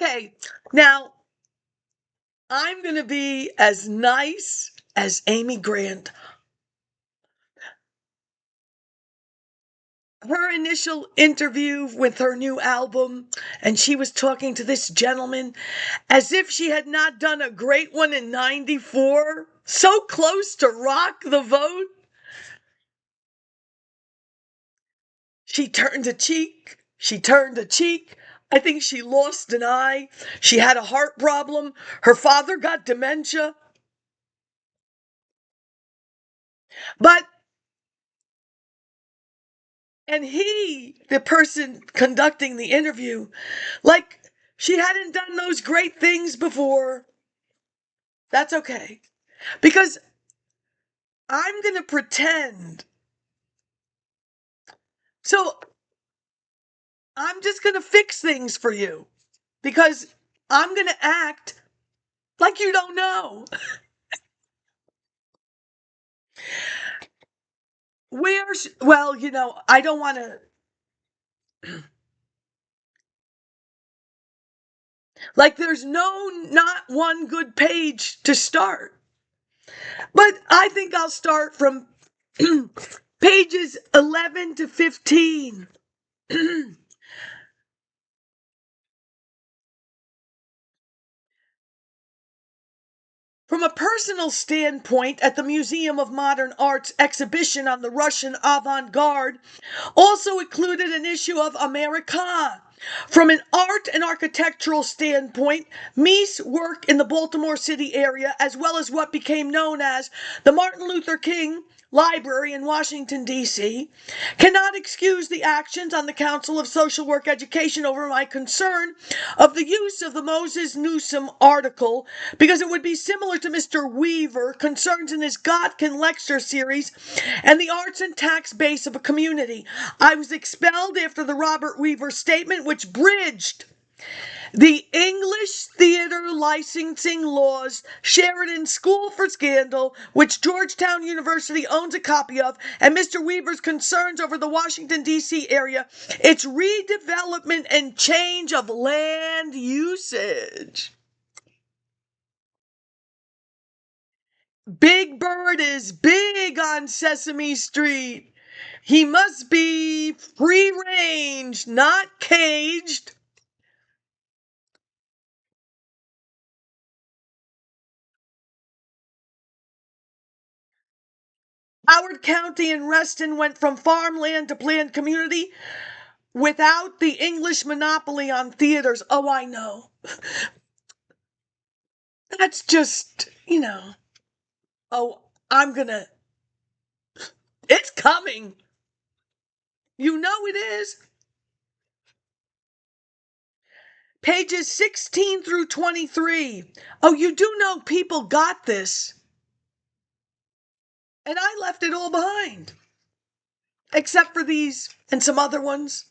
Okay, now I'm going to be as nice as Amy Grant. Her initial interview with her new album, and she was talking to this gentleman as if she had not done a great one in 94, so close to rock the vote. She turned a cheek. She turned a cheek. I think she lost an eye. She had a heart problem. Her father got dementia. But, and he, the person conducting the interview, like she hadn't done those great things before. That's okay. Because I'm going to pretend. So I'm just going to fix things for you. Because I'm going to act like you don't know. Well, I don't want to. Like, there's not one good page to start. But I think I'll start from pages 11 to 15. From a personal standpoint, at the Museum of Modern Art's exhibition on the Russian avant-garde also included an issue of America. From an art and architectural standpoint, Mies' work in the Baltimore City area, as well as what became known as the Martin Luther King Library in Washington, D.C., cannot excuse the actions on the Council of Social Work Education over my concern of the use of the Moses Newsom article, because it would be similar to Mr. Weaver concerns in his Godkin lecture series and the arts and tax base of a community. I was expelled after the Robert Weaver statement, which bridged the English theater licensing laws, Sheridan School for Scandal, which Georgetown University owns a copy of, and Mr. Weaver's concerns over the Washington, D.C. area, its redevelopment and change of land usage. Big Bird is big on Sesame Street. He must be free range, not caged. Howard County and Reston went from farmland to planned community without the English monopoly on theaters. Oh, I know. That's just, oh, it's coming. You know it is. Pages 16 through 23. Oh, you do know people got this. And I left it all behind. Except for these and some other ones.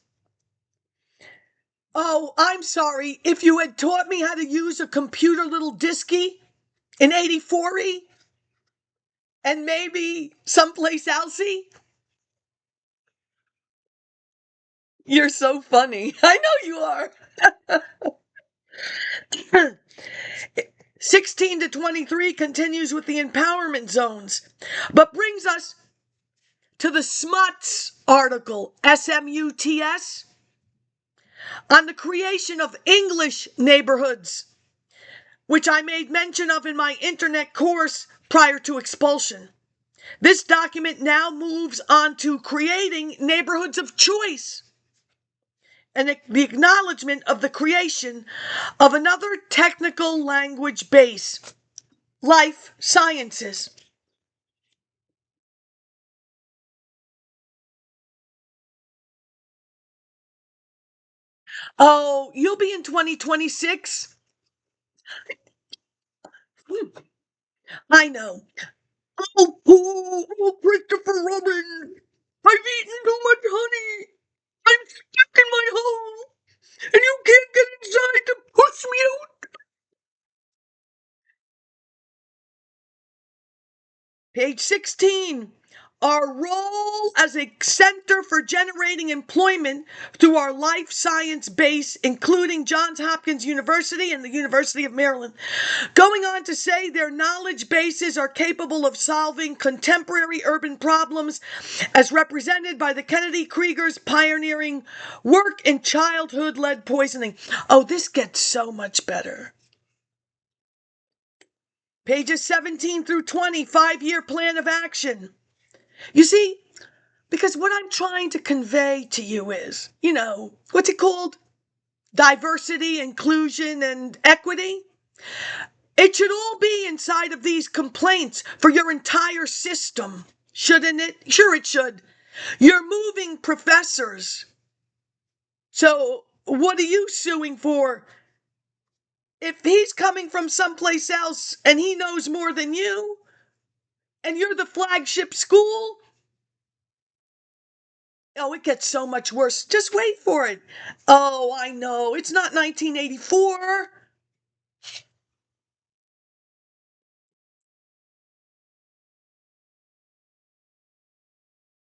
Oh, I'm sorry. If you had taught me how to use a computer little disky in 84 and maybe someplace elsey. You're so funny. I know you are. 16 to 23 continues with the empowerment zones, but brings us to the SMUTS article, SMUTS, on the creation of English neighborhoods, which I made mention of in my internet course prior to expulsion. This document now moves on to creating neighborhoods of choice and the acknowledgement of the creation of another technical language base, life sciences. Oh, you'll be in 2026? I know. Oh, Christopher Robin! I've eaten too much honey! I'm stuck in my hole! And you can't get inside to push me out! Page 16. Our role as a center for generating employment through our life science base, including Johns Hopkins University and the University of Maryland. Going on to say their knowledge bases are capable of solving contemporary urban problems as represented by the Kennedy Krieger's pioneering work in childhood lead poisoning. Oh, this gets so much better. Pages 17 through 20, 5-year plan of action. You see, because what I'm trying to convey to you is, what's it called? Diversity, inclusion, and equity. It should all be inside of these complaints for your entire system, shouldn't it? Sure it should. You're moving professors. So what are you suing for? If he's coming from someplace else and he knows more than you, and you're the flagship school, oh, it gets so much worse. Just wait for it. Oh, I know. It's not 1984.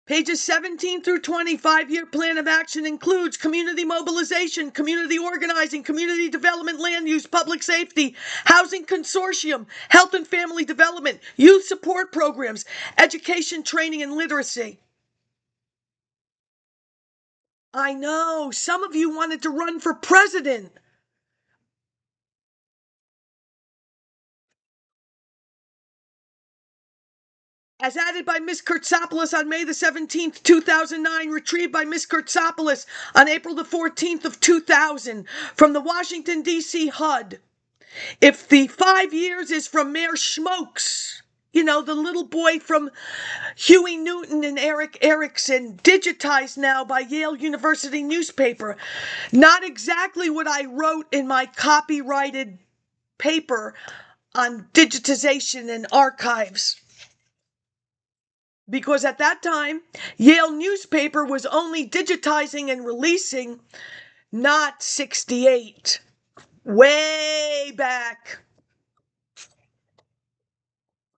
Pages 17 through 20, 5-year plan of action includes community mobilization, community organizing, community development, land use, public safety, housing consortium, health and family development, youth support programs, education, training, and literacy. I know, some of you wanted to run for president. As added by Ms. Kurtzopoulos on May the 17th, 2009, retrieved by Ms. Kurtzopoulos on April the 14th of 2000 from the Washington, D.C. HUD. If the 5 years is from Mayor SCHMOKE, the little boy from Huey Newton and Eric Erickson, digitized now by Yale University newspaper. Not exactly what I wrote in my copyrighted paper on digitization and archives. Because at that time, Yale newspaper was only digitizing and releasing, not 68. Way back.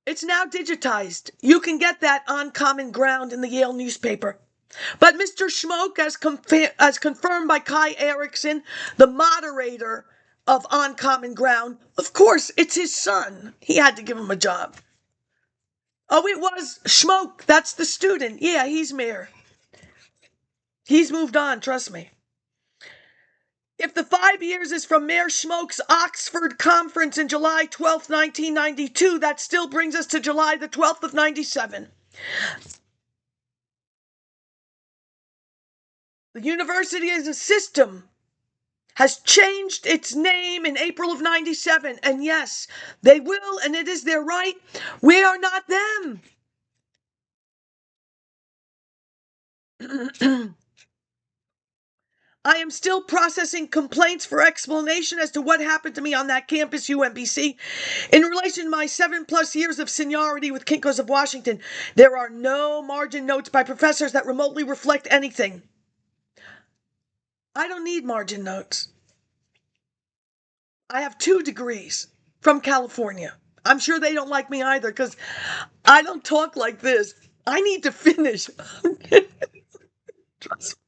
It's now digitized. You can get that on Common Ground in the Yale newspaper. But Mr. SCHMOKE, as confirmed by Kai Erickson, the moderator of On Common Ground, of course, it's his son. He had to give him a job. Oh, it was SCHMOKE. That's the student. Yeah, he's mayor. He's moved on, trust me. If the 5 years is from Mayor SCHMOKE's Oxford conference in July 12th, 1992, that still brings us to July the 12th of 97. The university as a system has changed its name in April of 97. And yes, they will, and it is their right. We are not them. I am still processing complaints for explanation as to what happened to me on that campus, UMBC. In relation to my 7+ years of seniority with Kinko's of Washington, there are no margin notes by professors that remotely reflect anything. I don't need margin notes. I have 2 degrees from California. I'm sure they don't like me either because I don't talk like this. I need to finish. Trust me.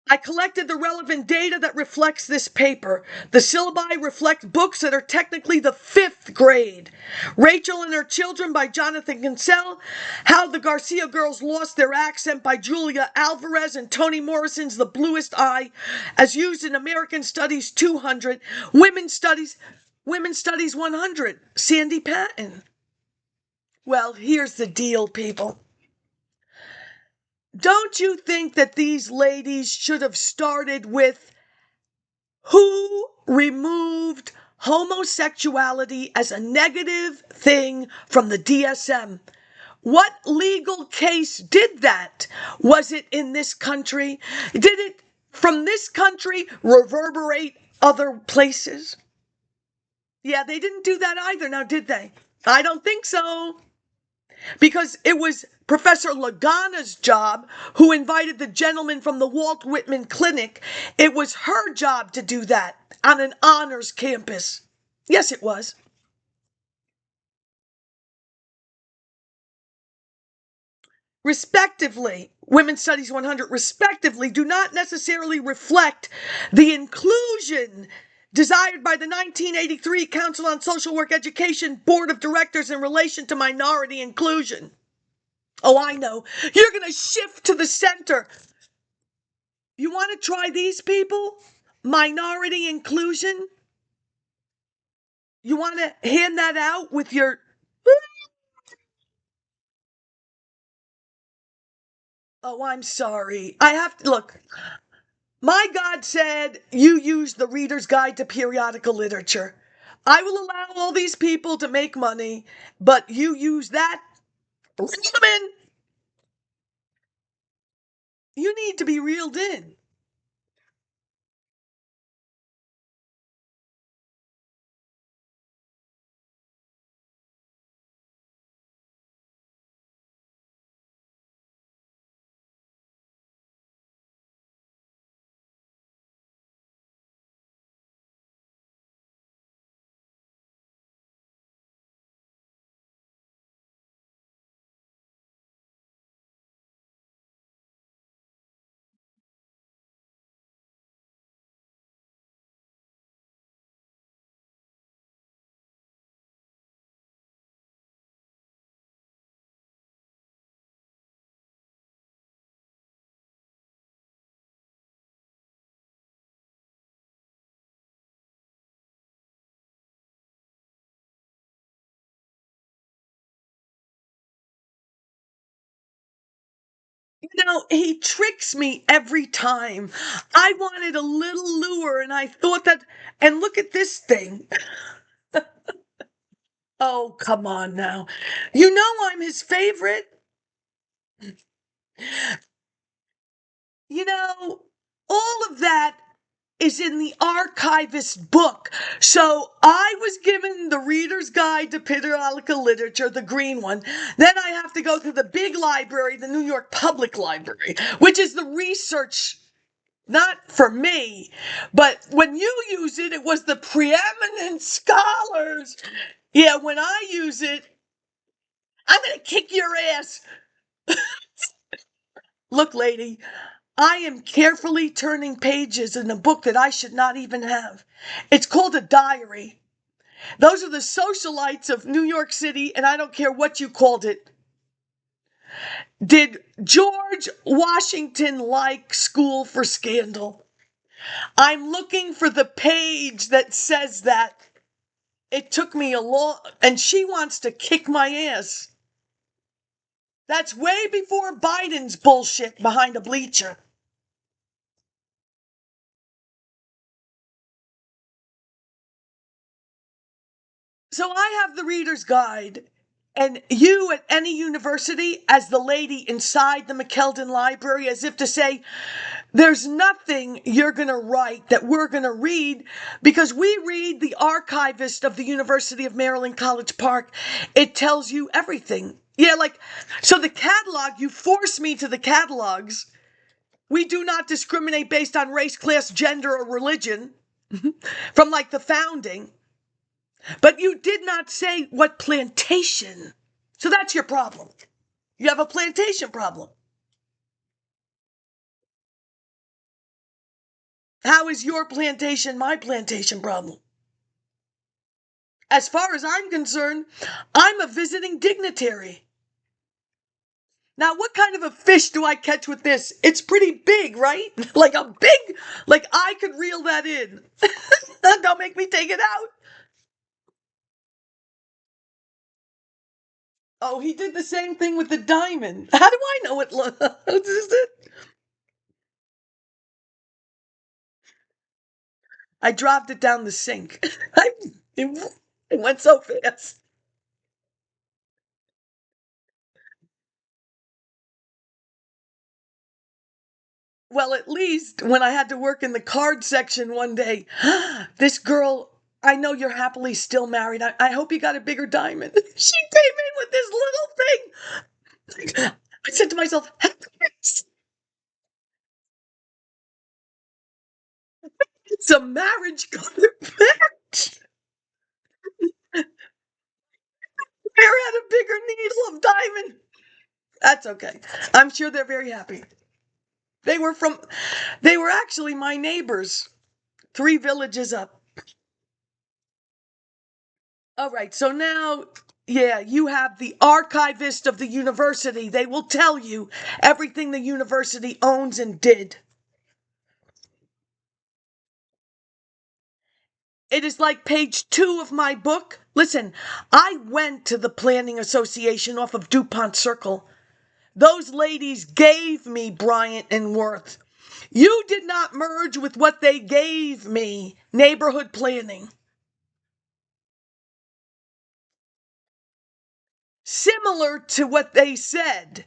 I collected the relevant data that reflects this paper. The syllabi reflect books that are technically the 5th grade. Rachel and Her Children by Jonathan Kinsella, How the Garcia Girls Lost Their Accent by Julia Alvarez, and Toni Morrison's The Bluest Eye, as used in American Studies 200, Women's Studies 100, Sandy Patton. Well, here's the deal, people. Don't you think that these ladies should have started with who removed homosexuality as a negative thing from the DSM? What legal case did that? Was it in this country? Did it, from this country, reverberate other places? Yeah, they didn't do that either, now did they? I don't think so. Because it was Professor Lagana's job, who invited the gentleman from the Walt Whitman Clinic. It was her job to do that on an honors campus. Yes, it was. respectively, Women's Studies 100, respectively, do not necessarily reflect the inclusion desired by the 1983 Council on Social Work Education Board of Directors in relation to minority inclusion. Oh, I know. You're going to shift to the center. You want to try these people? Minority inclusion? You want to hand that out with your... Oh, I'm sorry. I have to... Look, my God said you use the Reader's Guide to Periodical Literature. I will allow all these people to make money, but you use that... Reel them in. You need to be reeled in. You know, he tricks me every time. I wanted a little lure, and I thought that, and look at this thing. Oh, come on now. You know I'm his favorite. You know, all of that is in the archivist book. So I was given the Reader's Guide to Periodical Literature, the green one. Then I have to go to the big library, the New York Public Library, which is the research, not for me, but when you use it, it was the preeminent scholars. Yeah, when I use it, I'm going to kick your ass. Look, lady, I am carefully turning pages in a book that I should not even have. It's called a diary. Those are the socialites of New York City, and I don't care what you called it. Did George Washington like School for Scandal? I'm looking for the page that says that. It took me a long... And she wants to kick my ass. That's way before Biden's bullshit behind a bleacher. So I have the Reader's Guide, and you at any university, as the lady inside the McKeldin Library, as if to say, there's nothing you're going to write that we're going to read, because we read the archivist of the University of Maryland, College Park. It tells you everything. Yeah, like, so the catalog, you force me to the catalogs. We do not discriminate based on race, class, gender, or religion from like the founding. But you did not say what plantation. So that's your problem. You have a plantation problem. How is your plantation my plantation problem? As far as I'm concerned, I'm a visiting dignitary. Now, what kind of a fish do I catch with this? It's pretty big, right? Like a big, like I could reel that in. Don't make me take it out. Oh, he did the same thing with the diamond. How do I know it? Is it? I dropped it down the sink. It went so fast. Well, at least when I had to work in the card section one day, this girl, I know you're happily still married. I hope you got a bigger diamond. She came in with this little thing. I said to myself, it's a marriage contract. Where had a bigger needle of diamond? That's okay. I'm sure they're very happy. They were actually my neighbors, 3 villages up. All right, so now, yeah, you have the archivist of the university. They will tell you everything the university owns and did. It is like page 2 of my book. Listen, I went to the Planning Association off of DuPont Circle. Those ladies gave me Bryant and Worth. You did not merge with what they gave me, neighborhood planning. Similar to what they said.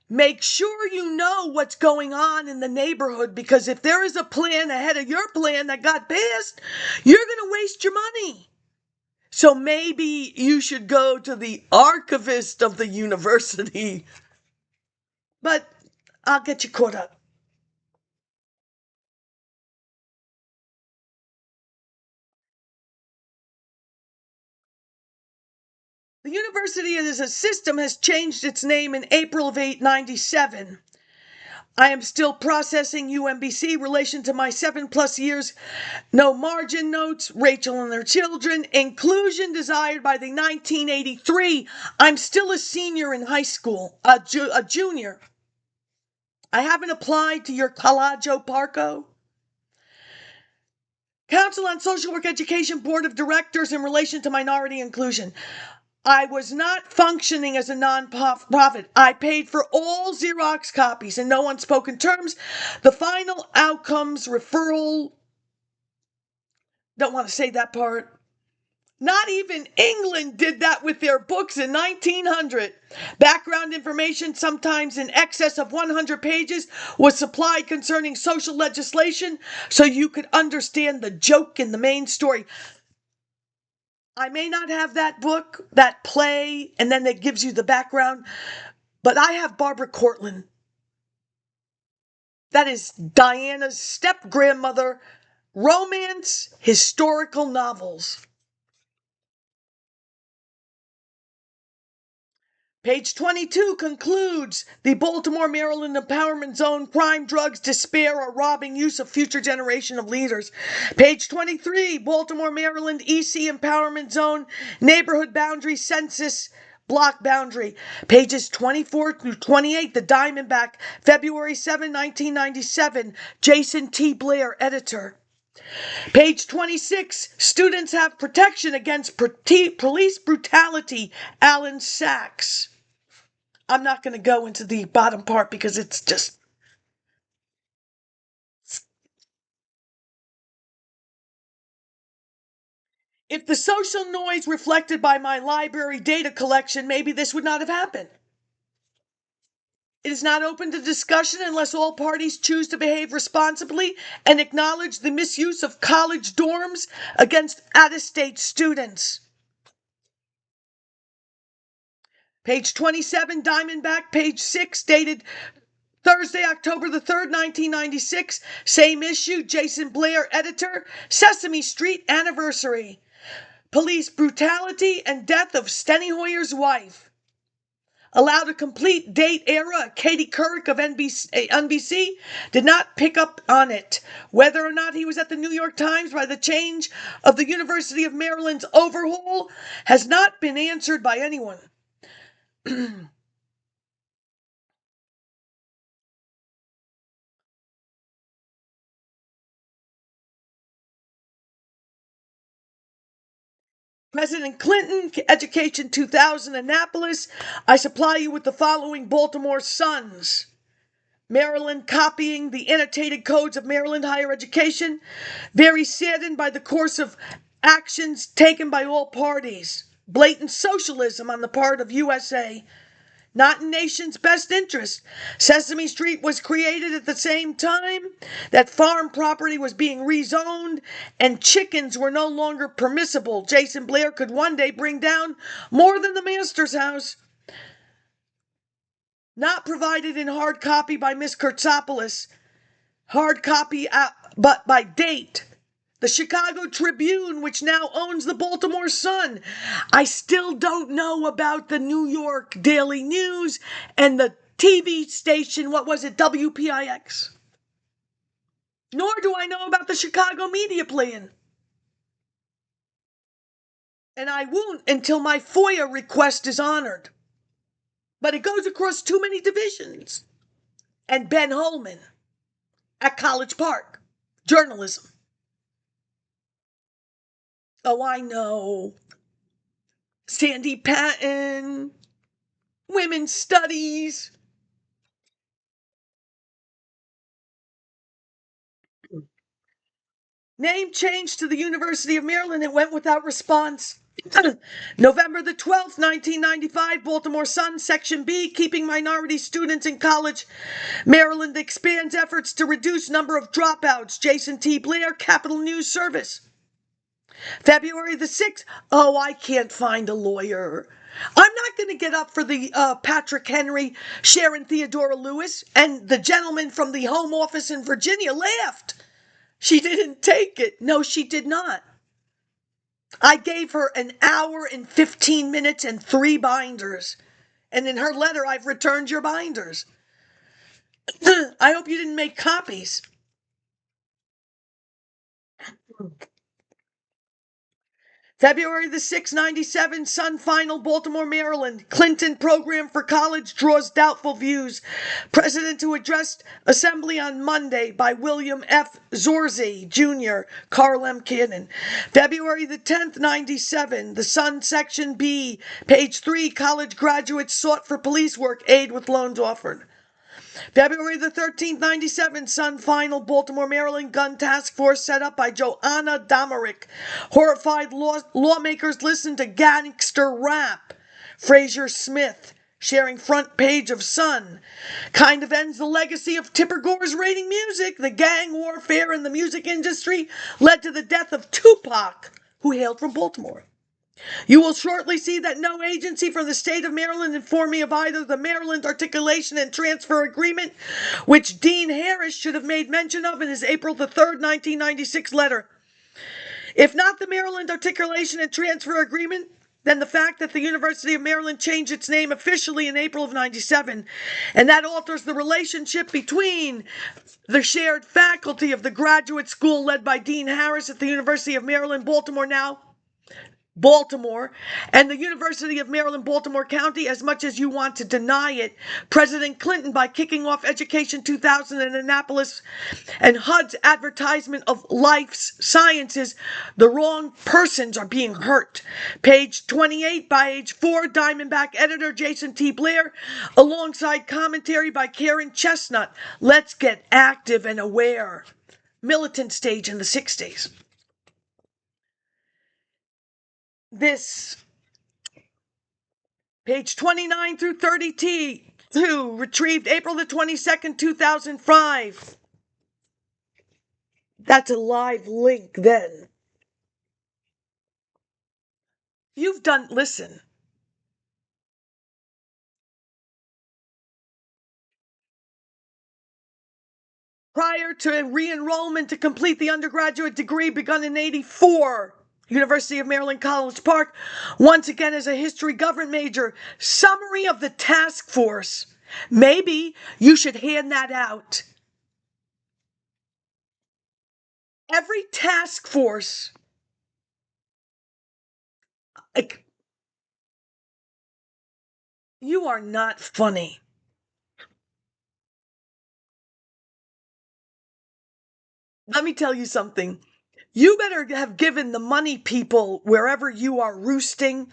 Make sure you know what's going on in the neighborhood, because if there is a plan ahead of your plan that got passed, you're going to waste your money. So maybe you should go to the archivist of the university. But I'll get you caught up. The university as a system has changed its name in April of 897. I am still processing UMBC relation to my 7+ years. No margin notes, Rachel and their children, inclusion desired by the 1983. I'm still a senior in high school, a junior. I haven't applied to your Collaggio Parco. Council on Social Work Education Board of Directors in relation to minority inclusion. I was not functioning as a non-profit. I paid for all Xerox copies in no unspoken terms. The final outcomes referral. Don't want to say that part. Not even England did that with their books in 1900. Background information, sometimes in excess of 100 pages, was supplied concerning social legislation so you could understand the joke in the main story. I may not have that book, that play, and then it gives you the background, but I have Barbara Cortland. That is Diana's step-grandmother, romance, historical novels. Page 22 concludes, the Baltimore, Maryland Empowerment Zone, crime, drugs, despair are robbing use of future generation of leaders. Page 23, Baltimore, Maryland EC Empowerment Zone, neighborhood boundary census, block boundary. Pages 24 through 28, the Diamondback, February 7, 1997, Jason T. Blair, editor. Page 26, students have protection against police brutality, Alan Sachs. I'm not going to go into the bottom part because it's just... If the social noise reflected by my library data collection, maybe this would not have happened. It is not open to discussion unless all parties choose to behave responsibly and acknowledge the misuse of college dorms against out-of-state students. Page 27, Diamondback, page 6, dated Thursday, October the 3rd, 1996. Same issue, Jason Blair, editor. Sesame Street anniversary. Police brutality and death of Steny Hoyer's wife. Allowed a complete date era. Katie Couric of NBC did not pick up on it. Whether or not he was at the New York Times by the change of the University of Maryland's overhaul has not been answered by anyone. President Clinton, Education 2000, Annapolis. I supply you with the following Baltimore Suns. Maryland copying the annotated codes of Maryland higher education. Very saddened by the course of actions taken by all parties. Blatant socialism on the part of USA. Not in nation's best interest. Sesame Street was created at the same time that farm property was being rezoned and chickens were no longer permissible. Jason Blair could one day bring down more than the master's house. Not provided in hard copy by Miss Kurtzopoulos. Hard copy, but by date. The Chicago Tribune, which now owns the Baltimore Sun. I still don't know about the New York Daily News and the TV station, what was it, WPIX? Nor do I know about the Chicago Media Plan. And I won't until my FOIA request is honored. But it goes across too many divisions. And Ben Holman at College Park, journalism. Oh, I know. Sandy Patton, women's studies. Name changed to the University of Maryland. It went without response. November the 12th, 1995, Baltimore Sun, Section B, keeping minority students in college. Maryland expands efforts to reduce number of dropouts. Jason T. Blair, Capital News Service. February the 6th, oh, I can't find a lawyer. I'm not going to get up for the Patrick Henry, Sharon Theodora Lewis, and the gentleman from the Home Office in Virginia laughed. She didn't take it. No, she did not. I gave her an hour and 15 minutes and 3 binders. And in her letter, I've returned your binders. I hope you didn't make copies. February the 6th, 97, Sun Final, Baltimore, Maryland. Clinton program for college draws doubtful views. President to address assembly on Monday by William F. Zorzi, Jr., Carl M. Cannon. February the 10th, 97, the Sun Section B, page 3, college graduates sought for police work, aid with loans offered. February the 13th, 97, Sun Final, Baltimore, Maryland, gun task force set up by Joanna Domerick. Horrified lawmakers listen to gangster rap. Fraser Smith, sharing front page of Sun. Kind of ends the legacy of Tipper Gore's rating music. The gang warfare in the music industry led to the death of Tupac, who hailed from Baltimore. You will shortly see that no agency from the state of Maryland informed me of either the Maryland Articulation and Transfer Agreement, which Dean Harris should have made mention of in his April the 3rd, 1996 letter. If not the Maryland Articulation and Transfer Agreement, then the fact that the University of Maryland changed its name officially in April of 97, and that alters the relationship between the shared faculty of the graduate school led by Dean Harris at the University of Maryland, Baltimore, and the University of Maryland, Baltimore County, as much as you want to deny it. President Clinton, by kicking off Education 2000 in Annapolis and HUD's advertisement of life's sciences, the wrong persons are being hurt. Page 28, page 4, Diamondback editor Jason T. Blair, alongside commentary by Karen Chestnut. Let's get active and aware. Militant stage in the 60s. This, page 29 through 32, retrieved April the 22nd, 2005. That's a live link then. Listen. Prior to re-enrollment to complete the undergraduate degree begun in 84, University of Maryland, College Park, once again as a history government major. Summary of the task force. Maybe you should hand that out. Every task force, you are not funny. Let me tell you something. You better have given the money people wherever you are roosting,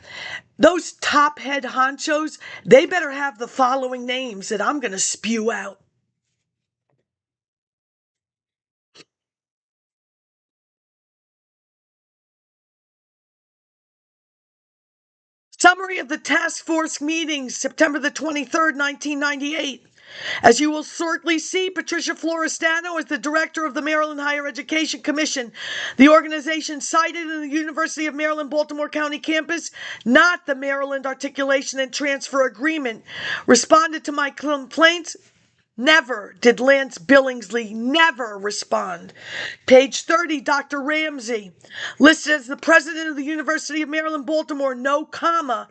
those top head honchos, they better have the following names that I'm going to spew out. Summary of the task force meetings, September the 23rd, 1998. As you will shortly see, Patricia Florestano is the director of the Maryland Higher Education Commission. The organization cited in the University of Maryland, Baltimore County campus, not the Maryland Articulation and Transfer Agreement, responded to my complaints Never did Lance Billingsley never respond. Page 30, Dr. Ramsey, listed as the president of the University of Maryland, Baltimore, no comma,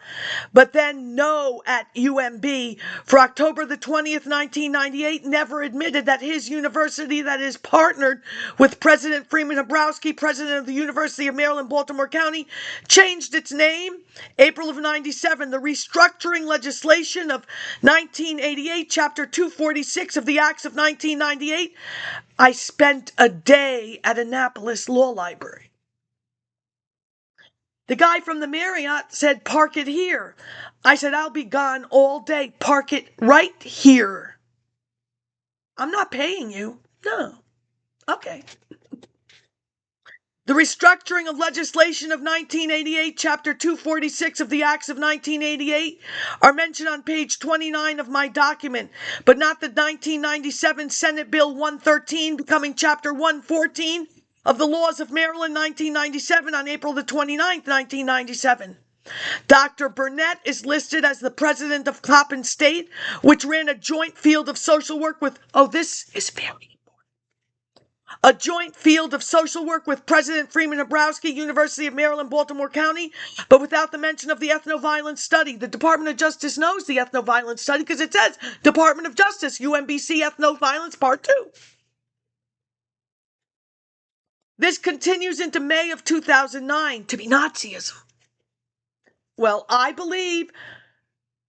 but then no at UMB for October the 20th, 1998, never admitted that his university that is partnered with President Freeman HRABOWSKI, president of the University of Maryland, Baltimore County, changed its name. April of 97, the restructuring legislation of 1988, Chapter 246 of the Acts of 1998, I spent a day at Annapolis Law Library. The guy from the Marriott said, park it here. I said, I'll be gone all day. Park it right here. I'm not paying you. No. Okay. The restructuring of legislation of 1988, Chapter 246 of the Acts of 1988, are mentioned on page 29 of my document, but not the 1997 Senate Bill 113 becoming Chapter 114 of the Laws of Maryland 1997 on April the 29th, 1997. Dr. Burnett is listed as the president of Coppin State, which ran a joint field of social work with, this is very important, a joint field of social work with President Freeman HRABOWSKI, University of Maryland, Baltimore County, but without the mention of the ethnoviolence study. The Department of Justice knows the ethnoviolence study because it says Department of Justice, UMBC Ethnoviolence Part 2. This continues into May of 2009 to be Nazism. Well, I believe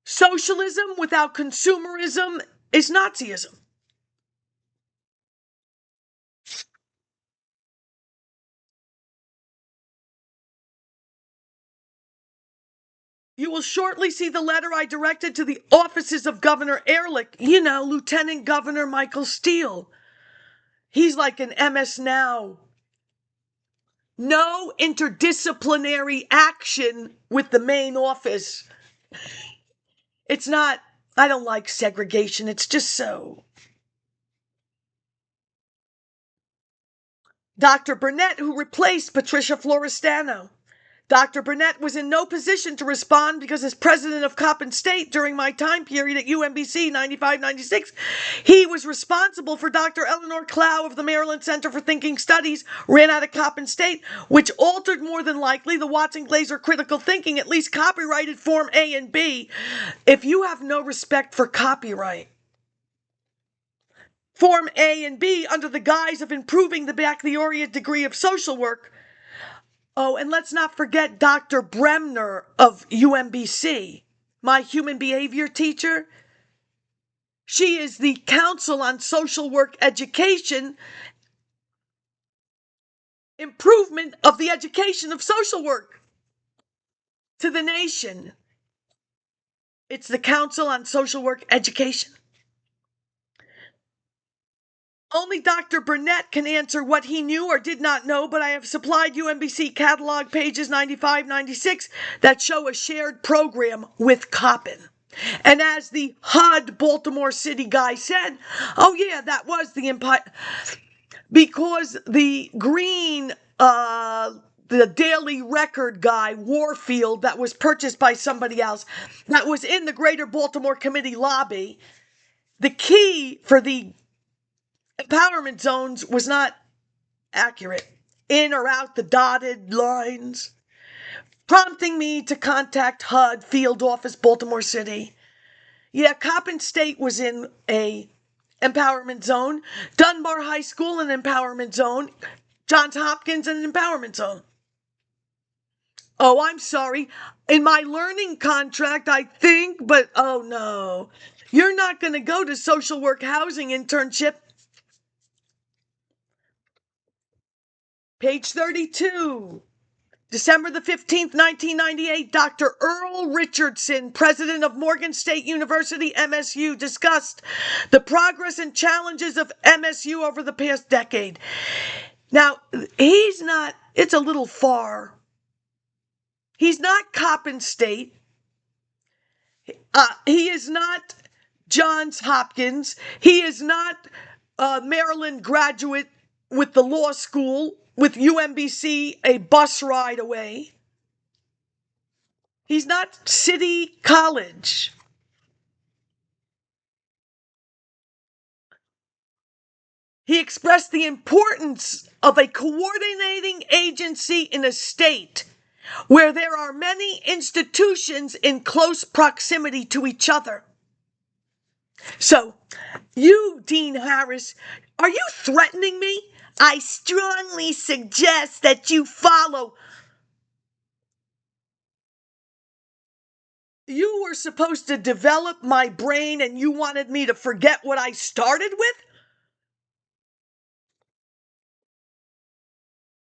socialism without consumerism is Nazism. You will shortly see the letter I directed to the offices of Governor Ehrlich, Lieutenant Governor Michael Steele. He's like an MS Now. No interdisciplinary action with the main office. It's not, I don't like segregation, it's just so. Dr. Burnett, who replaced Patricia Florestano. Dr. Burnett was in no position to respond because as president of Coppin State during my time period at UMBC 95-96, he was responsible for Dr. Eleanor Clow of the Maryland Center for Thinking Studies, ran out of Coppin State, which altered more than likely the Watson-Glaser critical thinking, at least copyrighted Form A and B. If you have no respect for copyright, Form A and B under the guise of improving the baccalaureate degree of social work. Oh, and let's not forget Dr. Bremner of UMBC, my human behavior teacher. She is the Council on Social Work Education, improvement of the education of social work to the nation. It's the Council on Social Work Education. Only Dr. Burnett can answer what he knew or did not know, but I have supplied UMBC catalog pages 95-96 that show a shared program with Coppin. And as the HUD Baltimore City guy said, oh yeah, that was the Empire, because the green, the Daily Record guy, Warfield, that was purchased by somebody else, that was in the Greater Baltimore Committee lobby, the key for the empowerment zones was not accurate. In or out the dotted lines, prompting me to contact HUD Field Office, Baltimore City. Yeah, Coppin State was in a empowerment zone. Dunbar High School, an empowerment zone. Johns Hopkins, an empowerment zone. Oh, I'm sorry. In my learning contract, I think, but oh no. You're not going to go to social work housing internship. Page 32. December the 15th, 1998, Dr. Earl Richardson, president of Morgan State University, MSU, discussed the progress and challenges of MSU over the past decade. Now, it's a little far. He's not Coppin State. He is not Johns Hopkins. He is not a Maryland graduate with the law school, with UMBC a bus ride away. He's not City College. He expressed the importance of a coordinating agency in a state where there are many institutions in close proximity to each other. So, you, Dean Harris, are you threatening me? I strongly suggest that you follow. You were supposed to develop my brain and you wanted me to forget what I started with?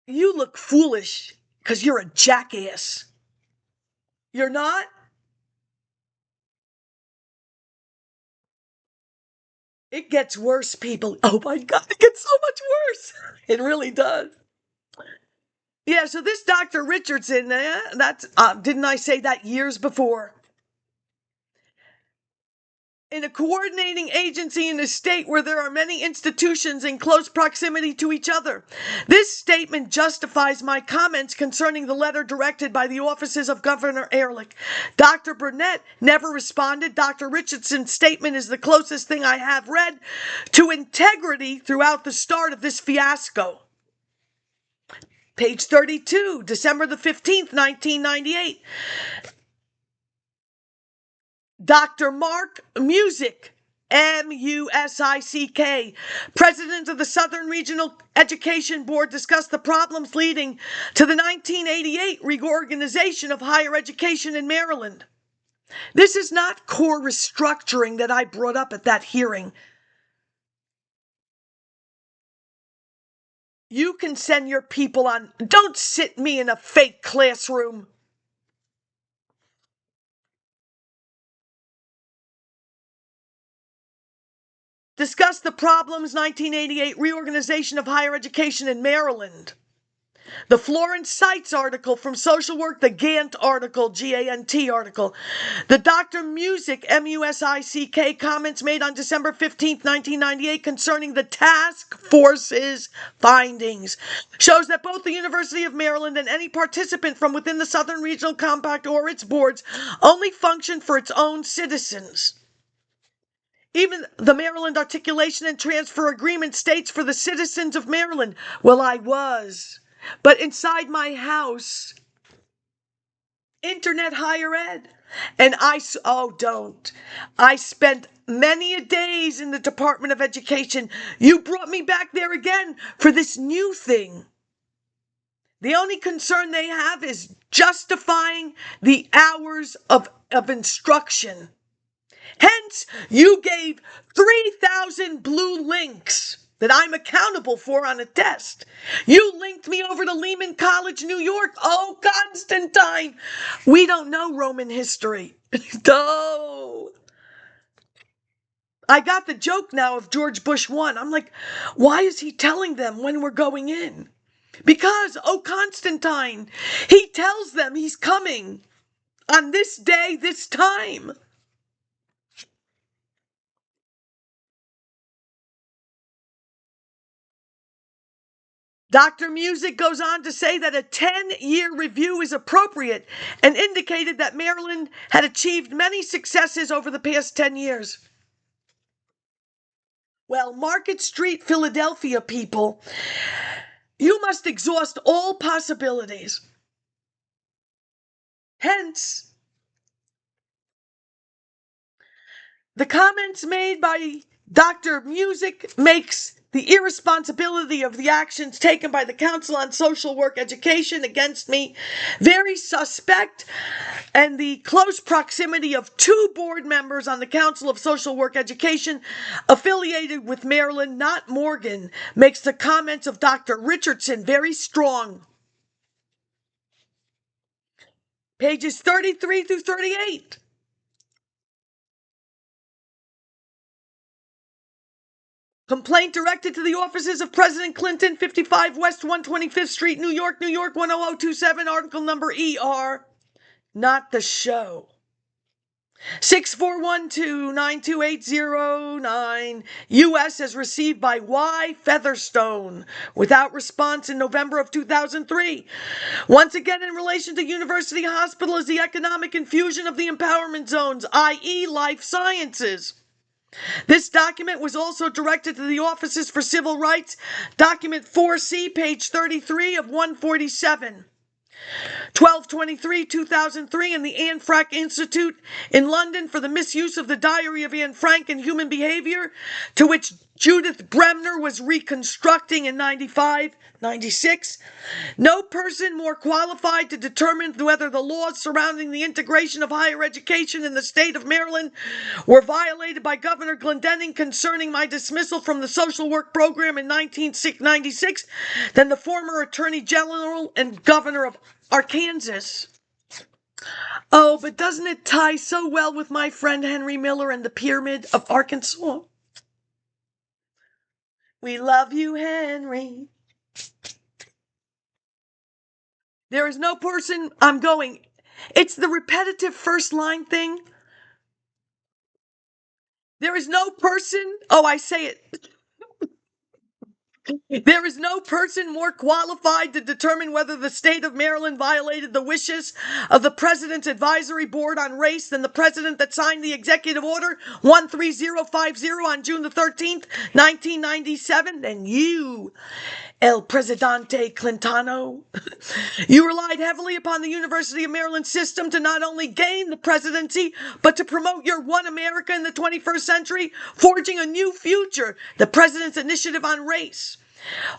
You look foolish because you're a jackass. You're not? It gets worse, people. Oh my God, it gets so much worse. It really does. Yeah, so this Dr. Richardson, didn't I say that years before? In a coordinating agency in a state where there are many institutions in close proximity to each other. This statement justifies my comments concerning the letter directed by the offices of Governor Ehrlich. Dr. Burnett never responded. Dr. Richardson's statement is the closest thing I have read to integrity throughout the start of this fiasco. Page 32, December the 15th, 1998. Dr. Mark Musick, M-U-S-I-C-K, president of the Southern Regional Education Board, discussed the problems leading to the 1988 reorganization of higher education in Maryland. This is not core restructuring that I brought up at that hearing. You can send your people on. Don't sit me in a fake classroom. Discuss the problems 1988 reorganization of higher education in Maryland. The Florence Seitz article from Social Work, the Gant article, G-A-N-T article. The Dr. Musick, M-U-S-I-C-K, comments made on December 15th, 1998 concerning the task force's findings shows that both the University of Maryland and any participant from within the Southern Regional Compact or its boards only function for its own citizens. Even the Maryland Articulation and Transfer Agreement states for the citizens of Maryland. Well, I was. But inside my house, internet higher ed. And I spent many a days in the Department of Education. You brought me back there again for this new thing. The only concern they have is justifying the hours of instruction. Hence, you gave 3,000 blue links that I'm accountable for on a test. You linked me over to Lehman College, New York. Oh, Constantine. We don't know Roman history. No. I got the joke now of George Bush 1. I'm like, why is he telling them when we're going in? Because, oh, Constantine, he tells them he's coming on this day, this time. Dr. Musick goes on to say that a 10-year review is appropriate and indicated that Maryland had achieved many successes over the past 10 years. Well, Market Street, Philadelphia people, you must exhaust all possibilities. Hence, the comments made by Dr. Musick makes the irresponsibility of the actions taken by the Council on Social Work Education against me very suspect, and the close proximity of 2 board members on the Council of Social Work Education affiliated with Maryland, not Morgan, makes the comments of Dr. Richardson very strong. Pages 33 through 38. Complaint directed to the offices of President Clinton, 55 West 125th Street, New York, New York, 10027, article number ER. Not the show. 6412-92809, U.S. as received by Y. Featherstone, without response in November of 2003. Once again, in relation to University Hospital, is the economic infusion of the empowerment zones, i.e. life sciences. This document was also directed to the Offices for Civil Rights, document 4C, page 33 of 147. 12/23/2003 in the Anne Frank Institute in London for the misuse of the Diary of Anne Frank in Human Behavior, to which Judith Bremner was reconstructing in 95-96. No person more qualified to determine whether the laws surrounding the integration of higher education in the state of Maryland were violated by Governor Glendening concerning my dismissal from the social work program in 1996 than the former Attorney General and Governor of Arkansas. Oh, but doesn't it tie so well with my friend Henry Miller and the Pyramid of Arkansas? We love you, Henry. There is no person, it's the repetitive first line thing. There is no person, I say it. There is no person more qualified to determine whether the state of Maryland violated the wishes of the President's Advisory Board on Race than the President that signed the Executive Order 13050 on June the 13th, 1997, than you, El Presidente Clintano. You relied heavily upon the University of Maryland system to not only gain the presidency, but to promote your One America in the 21st century, forging a new future, the President's Initiative on Race.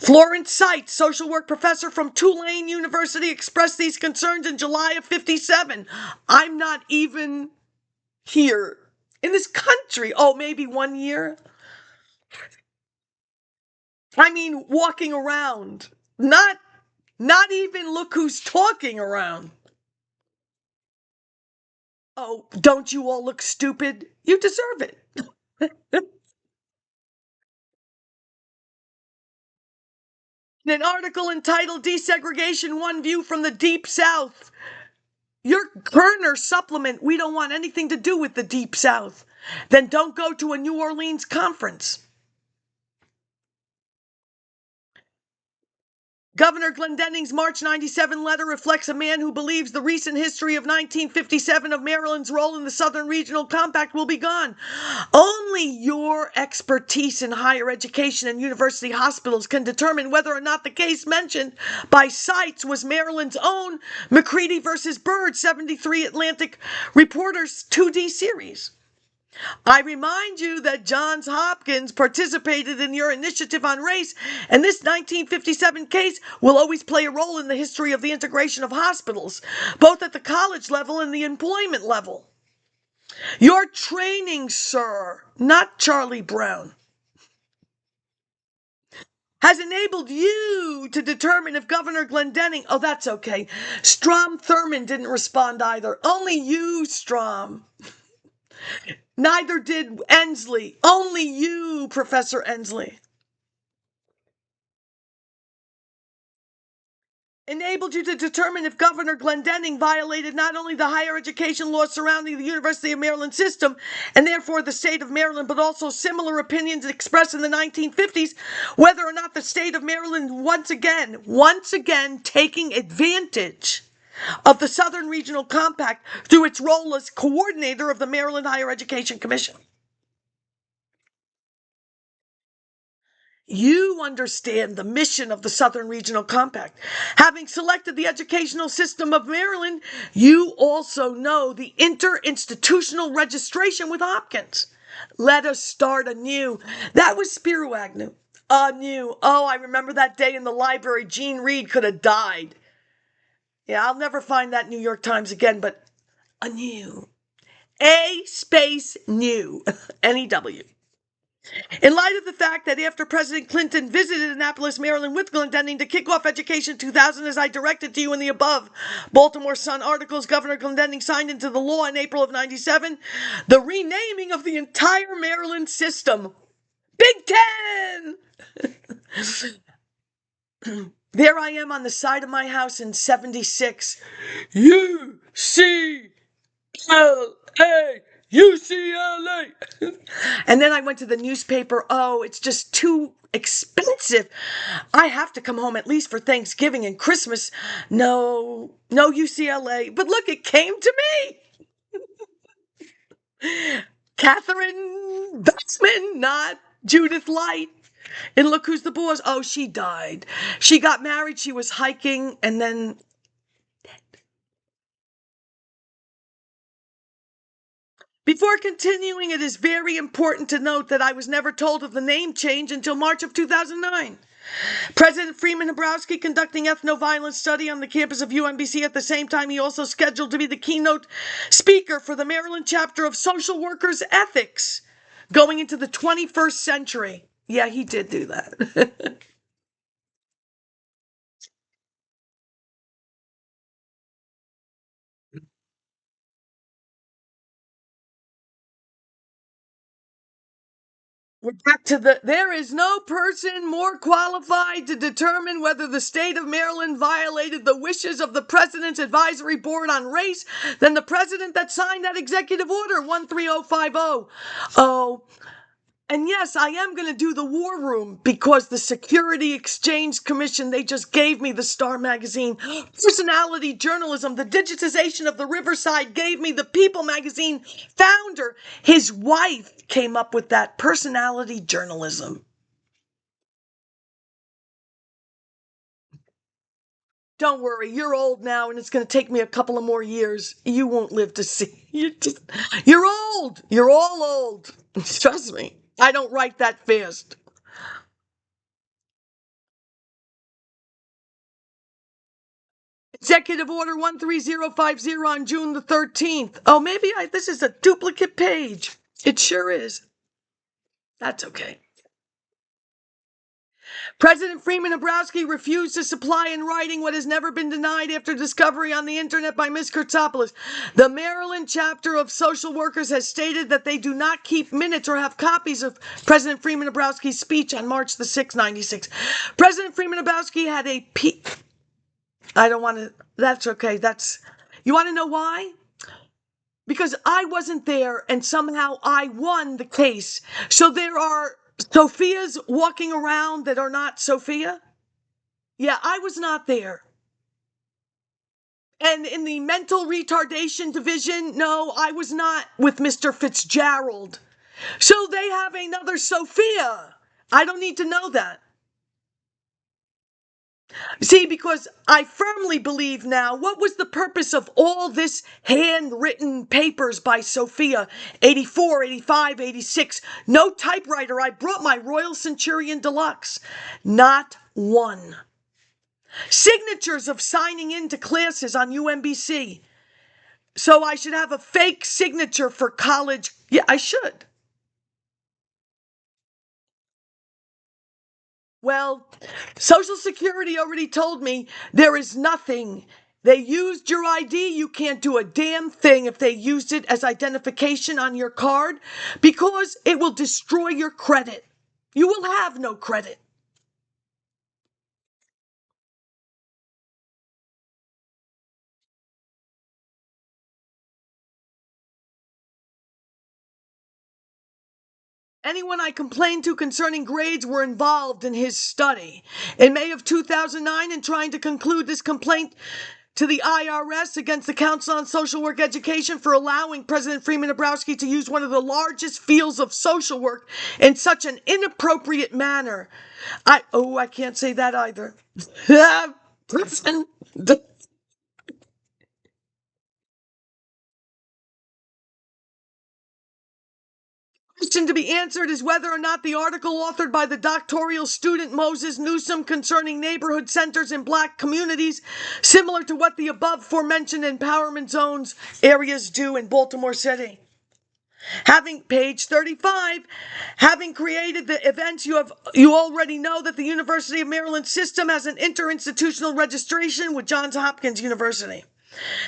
Florence Seitz, social work professor from Tulane University, expressed these concerns in July of 57. I'm not even here in this country. Maybe 1 year. I mean, walking around. Not even look who's talking around. Oh, don't you all look stupid? You deserve it. In an article entitled Desegregation, One View from the Deep South, your Kerner supplement, we don't want anything to do with the Deep South. Then don't go to a New Orleans conference. Governor Glendening's March 97 letter reflects a man who believes the recent history of 1957 of Maryland's role in the Southern Regional Compact will be gone. Only your expertise in higher education and university hospitals can determine whether or not the case mentioned by Seitz was Maryland's own McCready versus Byrd 73 Atlantic Reporters 2D series. I remind you that Johns Hopkins participated in your initiative on race, and this 1957 case will always play a role in the history of the integration of hospitals, both at the college level and the employment level. Your training, sir, not Charlie Brown, has enabled you to determine if Governor Glendening, that's okay. Strom Thurmond didn't respond either. Only you, Strom. Neither did Ensley. Only you, Professor Ensley. Enabled you to determine if Governor Glendening violated not only the higher education laws surrounding the University of Maryland system, and therefore the state of Maryland, but also similar opinions expressed in the 1950s, whether or not the state of Maryland once again taking advantage of the Southern Regional Compact through its role as coordinator of the Maryland Higher Education Commission. You understand the mission of the Southern Regional Compact. Having selected the educational system of Maryland, you also know the interinstitutional registration with Hopkins. Let us start anew. That was Spiro Agnew. Anew. I remember that day in the library. Gene Reed could have died. Yeah, I'll never find that New York Times again, but anew. A space new. N-E-W. In light of the fact that after President Clinton visited Annapolis, Maryland with Glendening to kick off Education 2000, as I directed to you in the above Baltimore Sun articles, Governor Glendening signed into the law in April of 97 the renaming of the entire Maryland system. Big Ten! There I am on the side of my house in 76. UCLA! And then I went to the newspaper. It's just too expensive. I have to come home at least for Thanksgiving and Christmas. No UCLA. But look, it came to me. Catherine Bassman, not Judith Light. And Look Who's the Boss. Oh, she died. She got married, she was hiking, and then... Before continuing, it is very important to note that I was never told of the name change until March of 2009. President Freeman Hrabowski conducting ethnoviolence study on the campus of UMBC. At the same time, he also scheduled to be the keynote speaker for the Maryland chapter of Social Workers Ethics going into the 21st century. Yeah, he did do that. We're back to there is no person more qualified to determine whether the state of Maryland violated the wishes of the President's Advisory Board on Race than the president that signed that executive order 13050. Oh, and yes, I am going to do the War Room because the Security Exchange Commission, they just gave me the Star Magazine. Personality Journalism, the digitization of the Riverside gave me the People Magazine founder. His wife came up with that personality journalism. Don't worry, you're old now and it's going to take me a couple of more years. You won't live to see. You're old. You're all old. Trust me. I don't write that fast. Executive Order 13050 on June the 13th. Oh, maybe this is a duplicate page. It sure is. That's okay. President Freeman Hrabowski refused to supply in writing what has never been denied after discovery on the internet by Ms. Kurtzopoulos. The Maryland chapter of social workers has stated that they do not keep minutes or have copies of President Freeman Hrabowski's speech on March the 6th, 96. President Freeman Hrabowski had a I don't want to, that's okay. You want to know why? Because I wasn't there and somehow I won the case. So there are Sophias walking around that are not Sophia. Yeah, I was not there. And in the mental retardation division, no, I was not with Mr. Fitzgerald. So they have another Sophia. I don't need to know that. See, because I firmly believe now, what was the purpose of all this handwritten papers by Sophia? 84, 85, 86. No typewriter. I brought my Royal Centurion Deluxe. Not one. Signatures of signing into classes on UMBC. So I should have a fake signature for college. Yeah, I should. Well, Social Security already told me there is nothing. They used your ID. You can't do a damn thing if they used it as identification on your card because it will destroy your credit. You will have no credit. Anyone I complained to concerning grades were involved in his study. In May of 2009, in trying to conclude this complaint to the IRS against the Council on Social Work Education for allowing President Freeman Hrabowski to use one of the largest fields of social work in such an inappropriate manner. I can't say that either. Prison. Question to be answered is whether or not the article authored by the doctoral student Moses Newsom concerning neighborhood centers in black communities, similar to what the above aforementioned empowerment zones areas do in Baltimore City. Having page 35, having created the events, you already know that the University of Maryland system has an interinstitutional registration with Johns Hopkins University.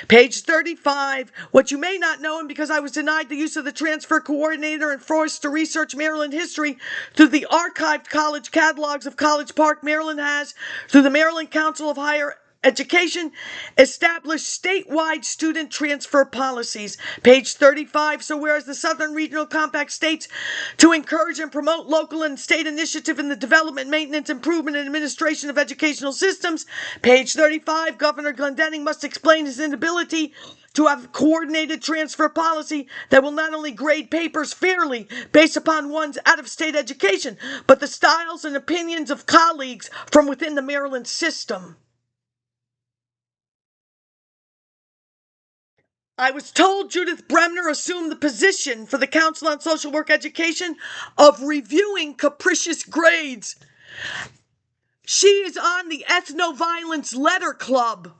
Page 35, what you may not know, and because I was denied the use of the transfer coordinator and forced to research Maryland history through the archived college catalogs of College Park, Maryland has, through the Maryland Council of Higher Education established statewide student transfer policies. Page 35. So whereas the Southern Regional Compact states to encourage and promote local and state initiative in the development, maintenance, improvement, and administration of educational systems. Page 35. Governor Glendening must explain his inability to have coordinated transfer policy that will not only grade papers fairly based upon one's out-of-state education, but the styles and opinions of colleagues from within the Maryland system. I was told Judith Bremner assumed the position for the Council on Social Work Education of reviewing capricious grades. She is on the Ethnoviolence Letter Club,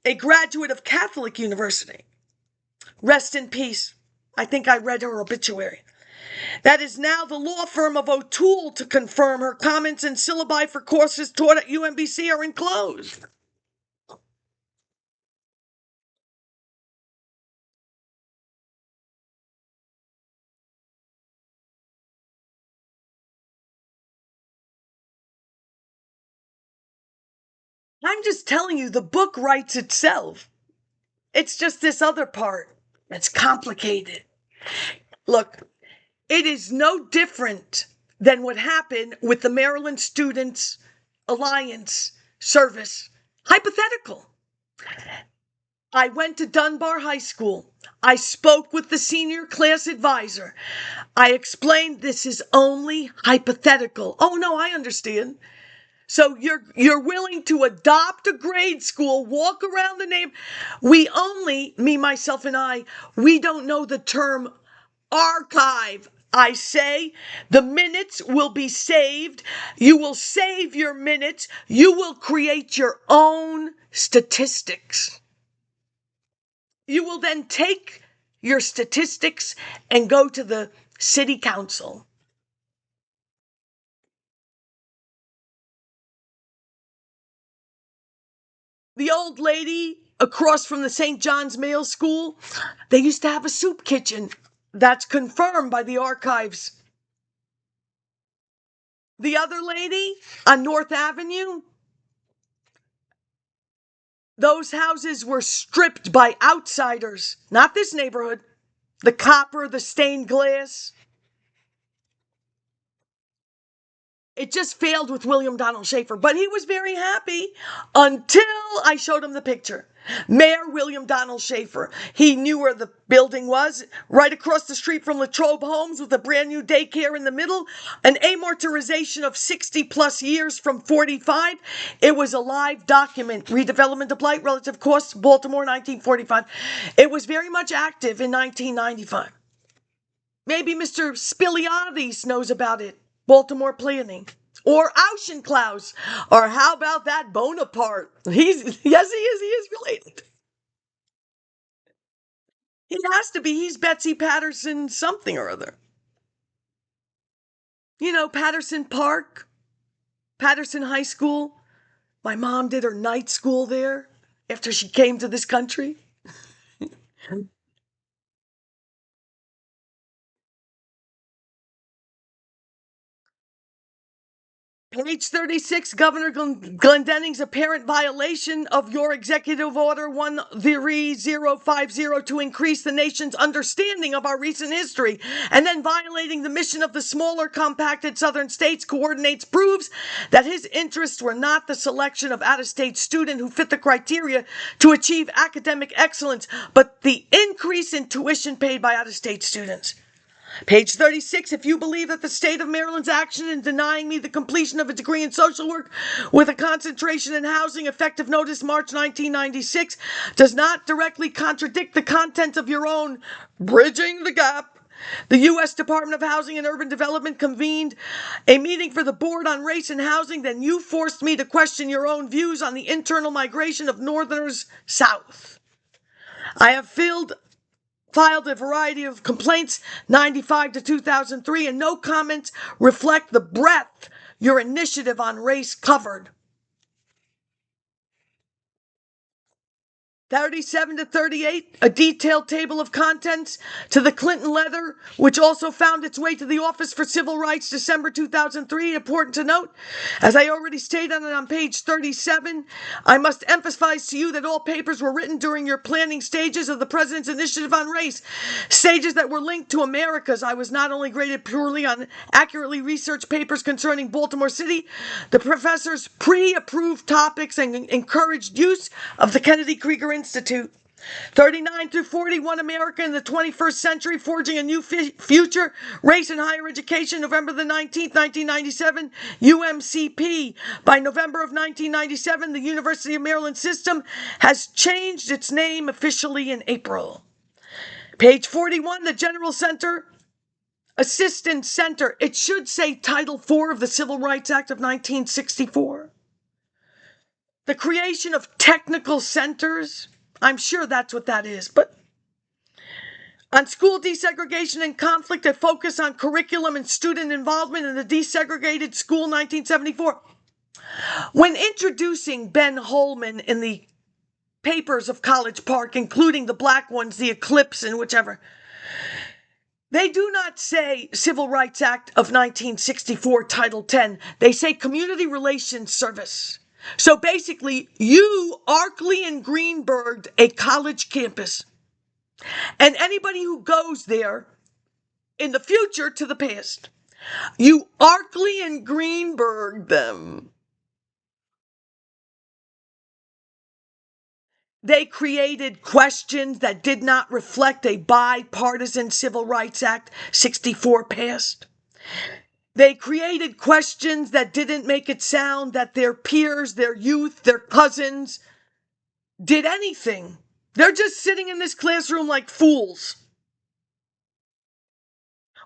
a graduate of Catholic University. Rest in peace. I think I read her obituary. That is now the law firm of O'Toole to confirm her comments and syllabi for courses taught at UMBC are enclosed. I'm just telling you, the book writes itself. It's just this other part that's complicated. Look, it is no different than what happened with the Maryland Students Alliance Service. Hypothetical. I went to Dunbar High School. I spoke with the senior class advisor. I explained this is only hypothetical. Oh no, I understand. So you're willing to adopt a grade school, walk around the name. We only, me, myself, and I, we don't know the term archive. I say the minutes will be saved. You will save your minutes. You will create your own statistics. You will then take your statistics and go to the city council. The old lady across from the St. John's Male School, they used to have a soup kitchen. That's confirmed by the archives. The other lady on North Avenue, those houses were stripped by outsiders, not this neighborhood. The copper, the stained glass. It just failed with William Donald Schaefer, but he was very happy until I showed him the picture. Mayor William Donald Schaefer. He knew where the building was, right across the street from Latrobe Homes with a brand new daycare in the middle, an amortization of 60 plus years from 45. It was a live document. Redevelopment of Blight, relative costs, Baltimore, 1945. It was very much active in 1995. Maybe Mr. Spiliades knows about it. Baltimore planning. Or Auchinclaus. Or how about that Bonaparte? Yes, he is related. He has to be. He's Betsy Patterson something or other. You know, Patterson Park, Patterson High School. My mom did her night school there after she came to this country. Page 36, Governor Glendening's apparent violation of your Executive Order 13050 to increase the nation's understanding of our recent history, and then violating the mission of the smaller compacted southern states coordinates proves that his interests were not the selection of out-of-state student who fit the criteria to achieve academic excellence, but the increase in tuition paid by out-of-state students. Page 36, if you believe that the state of Maryland's action in denying me the completion of a degree in social work with a concentration in housing, effective notice March 1996, does not directly contradict the content of your own Bridging the Gap, the U.S. Department of Housing and Urban Development convened a meeting for the Board on Race and Housing, then you forced me to question your own views on the internal migration of Northerners south. I have filed a variety of complaints, 95 to 2003, and no comments reflect the breadth your initiative on race covered. 37 to 38, a detailed table of contents to the Clinton letter, which also found its way to the Office for Civil Rights, December 2003. Important to note, as I already stated on page 37, I must emphasize to you that all papers were written during your planning stages of the President's Initiative on Race, stages that were linked to America's. I was not only graded purely on accurately researched papers concerning Baltimore City, the professors pre-approved topics and encouraged use of the Kennedy Krieger Institute. 39 through 41, America in the 21st Century, Forging a New Future, Race in Higher Education, November the 19th, 1997, UMCP. By November of 1997, the University of Maryland system has changed its name officially in April. Page 41, the General Center, Assistance Center. It should say Title IV of the Civil Rights Act of 1964. The creation of technical centers, I'm sure that's what that is, but on school desegregation and conflict, a focus on curriculum and student involvement in the desegregated school, 1974. When introducing Ben Holman in the papers of College Park, including the black ones, the Eclipse and whichever, they do not say Civil Rights Act of 1964, Title 10. They say Community Relations Service. So basically, you, Arkley and Greenberg, a college campus, and anybody who goes there in the future to the past, you Arkley and Greenberg them. They created questions that did not reflect a bipartisan Civil Rights Act 64 passed. They created questions that didn't make it sound that their peers, their youth, their cousins did anything. They're just sitting in this classroom like fools.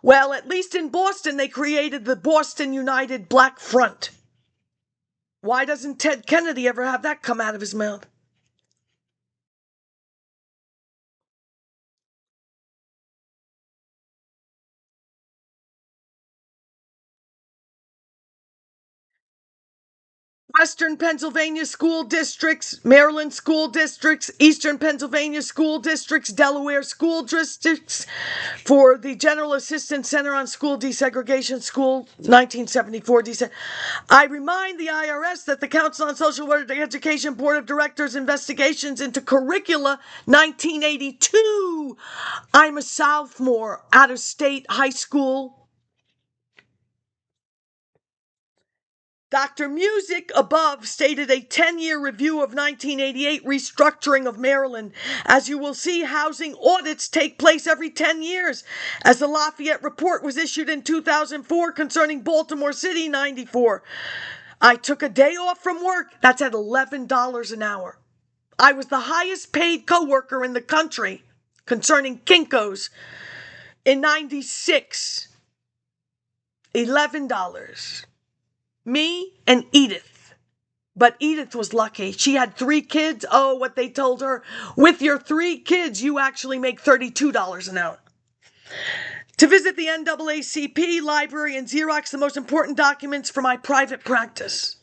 Well, at least in Boston, they created the Boston United Black Front. Why doesn't Ted Kennedy ever have that come out of his mouth? Western Pennsylvania school districts, Maryland school districts, Eastern Pennsylvania school districts, Delaware school districts for the General Assistance Center on School Desegregation School, 1974. I remind the IRS that the Council on Social Education Board of Directors investigations into curricula, 1982. I'm a sophomore, out-of-state high school. Dr. Music above stated a 10-year review of 1988 restructuring of Maryland. As you will see, housing audits take place every 10 years. As the Lafayette report was issued in 2004 concerning Baltimore City, 94. I took a day off from work. That's at $11 an hour. I was the highest paid coworker in the country concerning Kinko's in 96. $11. Me and Edith. But Edith was lucky. She had 3 kids. Oh, what they told her. With your 3 kids, you actually make $32 an hour. To visit the NAACP library and Xerox the most important documents for my private practice.